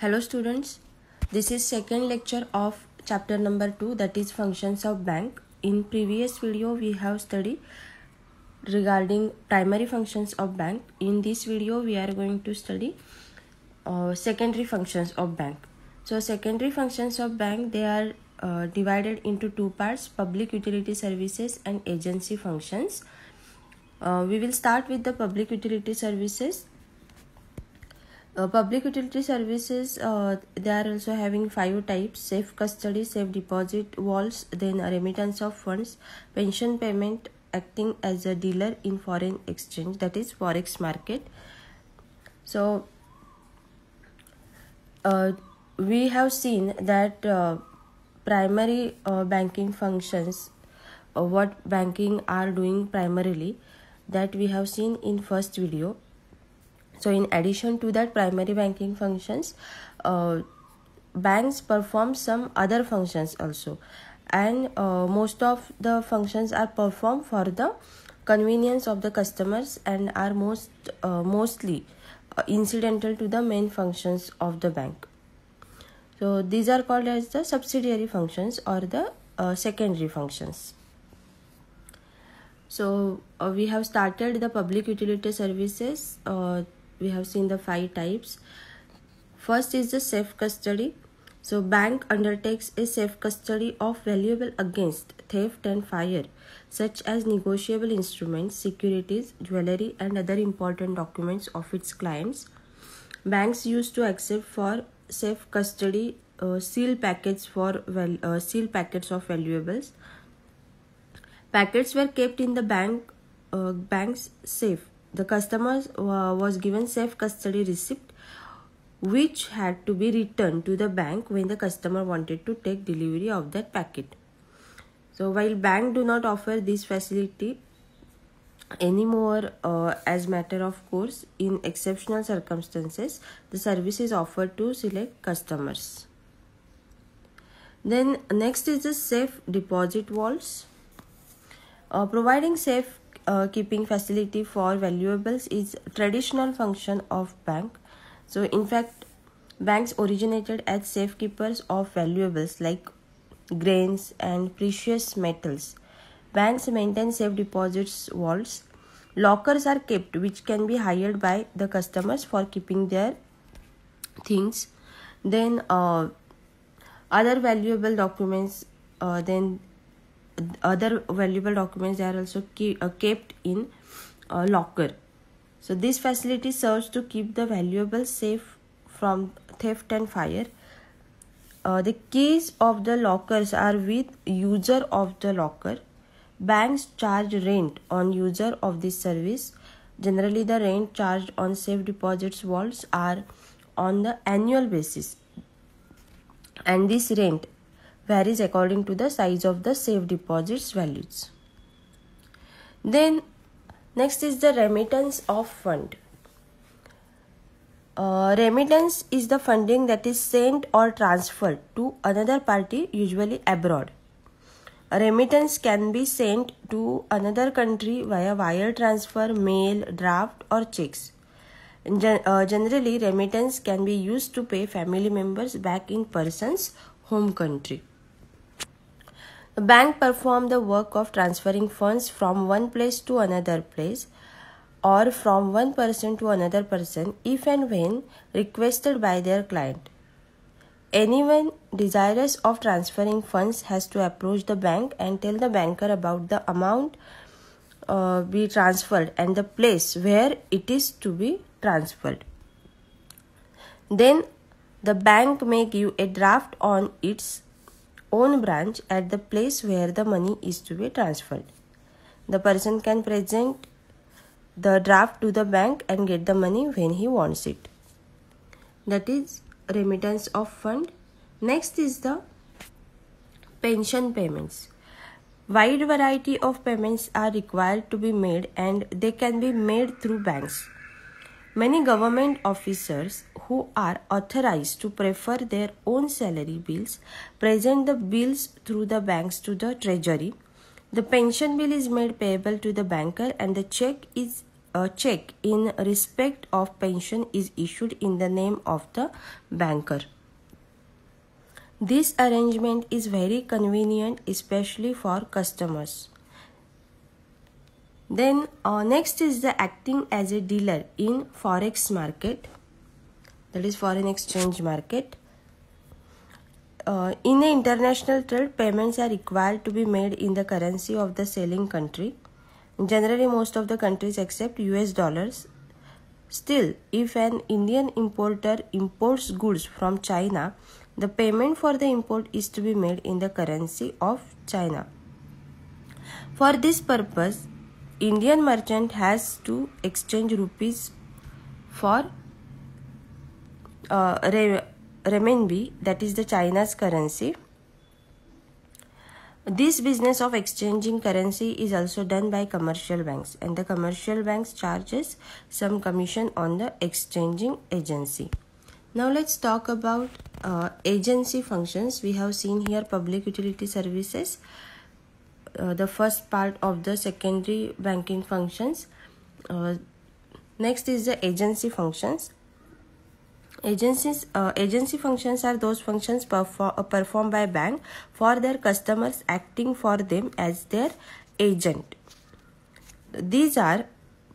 Hello students, this is second lecture of chapter number 2, that is functions of bank. In previous video we have studied regarding primary functions of bank. In this video we are going to study secondary functions of bank. So secondary functions of bank, they are divided into two parts: public utility services and agency functions. We will start with the public utility services. Public utility services, they are also having 5 types: safe custody, safe deposit vaults, then a remittance of funds, pension payment, acting as a dealer in foreign exchange, that is forex market. So we have seen that primary banking functions, what banking are doing primarily, that we have seen in first video. So in addition to that primary banking functions, banks perform some other functions also, and most of the functions are performed for the convenience of the customers and are mostly incidental to the main functions of the bank. So these are called as the subsidiary functions or the secondary functions. So we have started the public utility services. We have seen the 5 types. First is the safe custody. So bank undertakes a safe custody of valuable against theft and fire, such as negotiable instruments, securities, jewelry and other important documents of its clients. Banks used to accept for safe custody sealed packets of valuables. Packets were kept in the bank's safe. The customer was given safe custody receipt, which had to be returned to the bank when the customer wanted to take delivery of that packet. So while banks do not offer this facility anymore, as matter of course, in exceptional circumstances, the service is offered to select customers. Then next is the safe deposit vaults. Providing safe keeping facility for valuables is traditional function of bank. So in fact, banks originated as safekeepers of valuables like grains and precious metals. Banks maintain safe deposits vaults. Lockers are kept which can be hired by the customers for keeping their things. Then other valuable documents, other valuable documents are also kept in a locker. So this facility serves to keep the valuables safe from theft and fire. The keys of the lockers are with user of the locker. Banks charge rent on user of this service. Generally, the rent charged on safe deposits vaults are on the annual basis, and this rent varies according to the size of the safe deposits values. Then next is the remittance of fund. Remittance is the funding that is sent or transferred to another party, usually abroad. A remittance can be sent to another country via wire transfer, mail, draft or checks. Generally, remittance can be used to pay family members back in person's home country. The bank performs the work of transferring funds from one place to another place or from one person to another person if and when requested by their client. Anyone desirous of transferring funds has to approach the bank and tell the banker about the amount be transferred and the place where it is to be transferred. Then the bank may give a draft on its own branch at the place where the money is to be transferred. The person can present the draft to the bank and get the money when he wants it. That is remittance of fund. Next is the pension payments. Wide variety of payments are required to be made, and they can be made through banks. Many government officers who are authorized to prefer their own salary bills present the bills through the banks to the treasury. The pension bill is made payable to the banker and the check is a check in respect of pension is issued in the name of the banker. This arrangement is very convenient, especially for customers. Then next is the acting as a dealer in forex market, that is foreign exchange market. In the international trade, payments are required to be made in the currency of the selling country. Generally, most of the countries accept US dollars. Still, if an Indian importer imports goods from China, the payment for the import is to be made in the currency of China. For this purpose, Indian merchant has to exchange rupees for renminbi, that is the China's currency. This business of exchanging currency is also done by commercial banks, and the commercial banks charges some commission on the exchanging agency. Now let's talk about agency functions. We have seen here public utility services, the first part of the secondary banking functions. Next is the agency functions. Agency functions are those functions performed by bank for their customers, acting for them as their agent. These are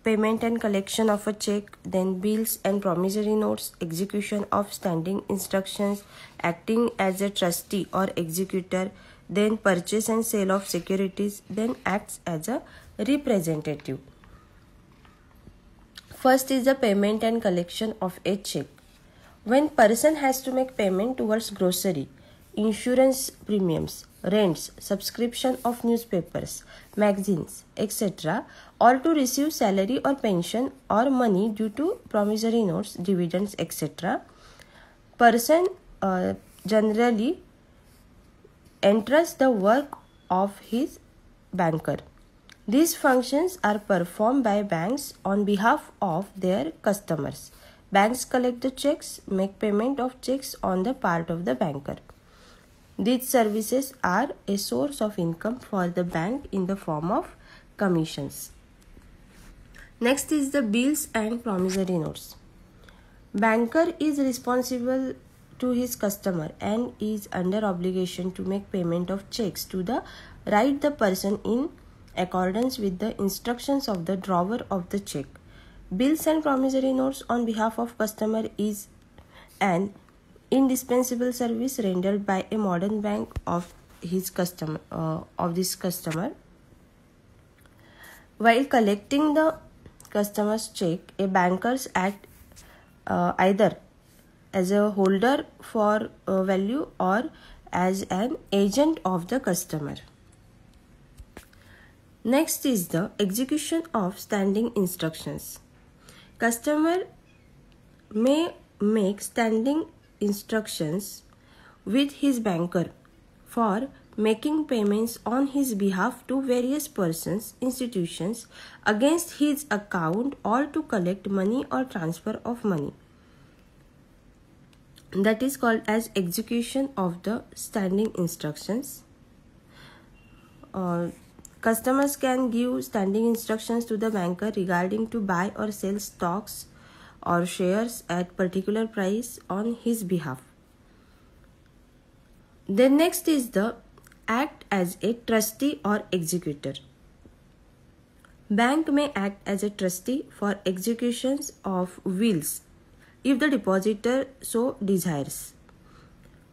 payment and collection of a check, then bills and promissory notes, execution of standing instructions, acting as a trustee or executor, then purchase and sale of securities, then acts as a representative. First is the payment and collection of a check. When person has to make payment towards grocery, insurance premiums, rents, subscription of newspapers, magazines, etc., or to receive salary or pension or money due to promissory notes, dividends, etc., person generally entrusts the work of his banker. These functions are performed by banks on behalf of their customers. Banks collect the checks, make payment of checks on the part of the banker. These services are a source of income for the bank in the form of commissions. Next is the bills and promissory notes. Banker is responsible to his customer and is under obligation to make payment of checks to the right the person in accordance with the instructions of the drawer of the check. Bills and promissory notes on behalf of customer is an indispensable service rendered by a modern bank of this customer. While collecting the customer's check, a bankers act either as a holder for value or as an agent of the customer. Next is the execution of standing instructions. Customer may make standing instructions with his banker for making payments on his behalf to various persons, institutions against his account, or to collect money or transfer of money. That is called as execution of the standing instructions. Customers can give standing instructions to the banker regarding to buy or sell stocks or shares at particular price on his behalf. Then next is the act as a trustee or executor. Bank may act as a trustee for executions of wills if the depositor so desires.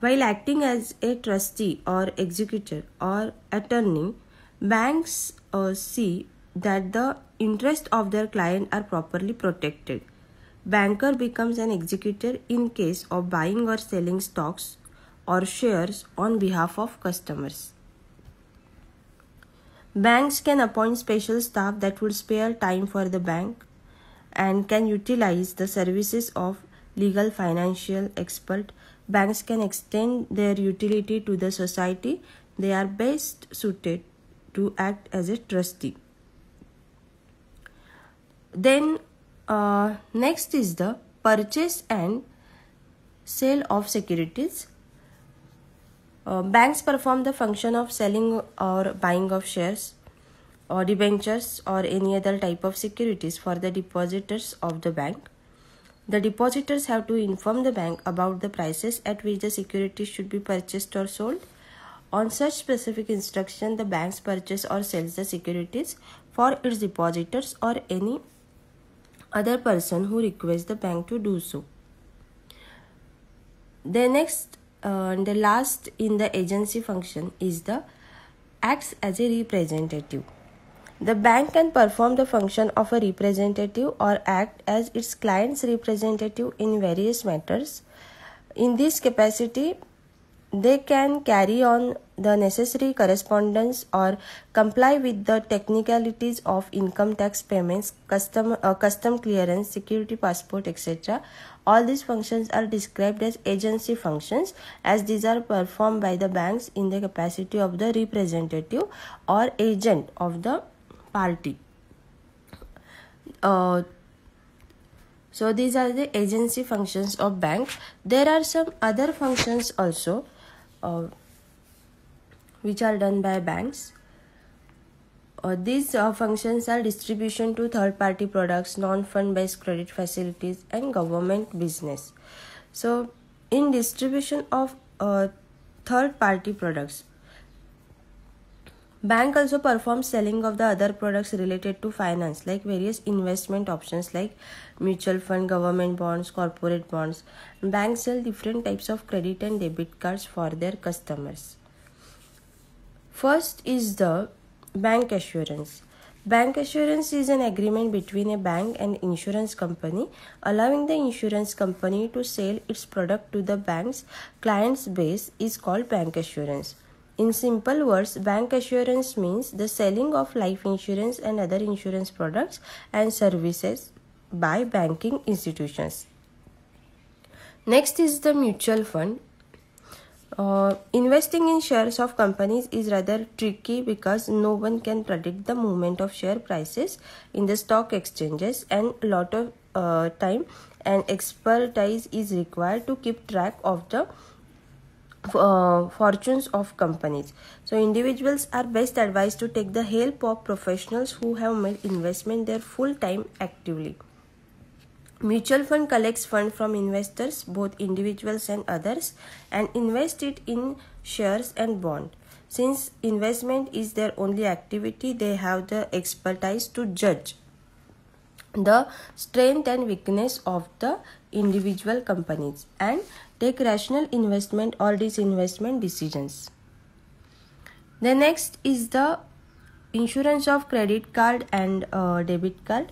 While acting as a trustee or executor or attorney, banks see that the interests of their client are properly protected. Banker becomes an executor in case of buying or selling stocks or shares on behalf of customers. Banks can appoint special staff that would spare time for the bank and can utilize the services of legal financial expert. Banks can extend their utility to the society. They are best suited to act as a trustee. Then next is the purchase and sale of securities. Banks perform the function of selling or buying of shares. or debentures or any other type of securities for the depositors of the bank. The depositors have to inform the bank about the prices at which the securities should be purchased or sold. On such specific instruction, the bank purchases or sells the securities for its depositors or any other person who requests the bank to do so. The next the last in the agency function is the acts as a representative. The bank can perform the function of a representative or act as its client's representative in various matters. In this capacity, they can carry on the necessary correspondence or comply with the technicalities of income tax payments, custom clearance, security passport, etc. All these functions are described as agency functions, as these are performed by the banks in the capacity of the representative or agent of the party. So these are the agency functions of bank. There are some other functions also which are done by banks. These functions are distribution to third-party products, non-fund based credit facilities, and government business. So in distribution of third-party products, bank also performs selling of the other products related to finance, like various investment options like mutual fund, government bonds, corporate bonds. Banks sell different types of credit and debit cards for their customers. First is the bank assurance. Bank assurance is an agreement between a bank and insurance company, allowing the insurance company to sell its product to the bank's clients base is called bank assurance. In simple words, bank assurance means the selling of life insurance and other insurance products and services by banking institutions. Next is the mutual fund. Investing in shares of companies is rather tricky because no one can predict the movement of share prices in the stock exchanges, and a lot of time and expertise is required to keep track of the fortunes of companies. So individuals are best advised to take the help of professionals who have made investment their full time actively. Mutual fund collects funds from investors, both individuals and others, and invest it in shares and bonds. Since investment is their only activity, they have the expertise to judge the strength and weakness of the individual companies and take rational investment or disinvestment decisions. The next is the insurance of credit card and debit card.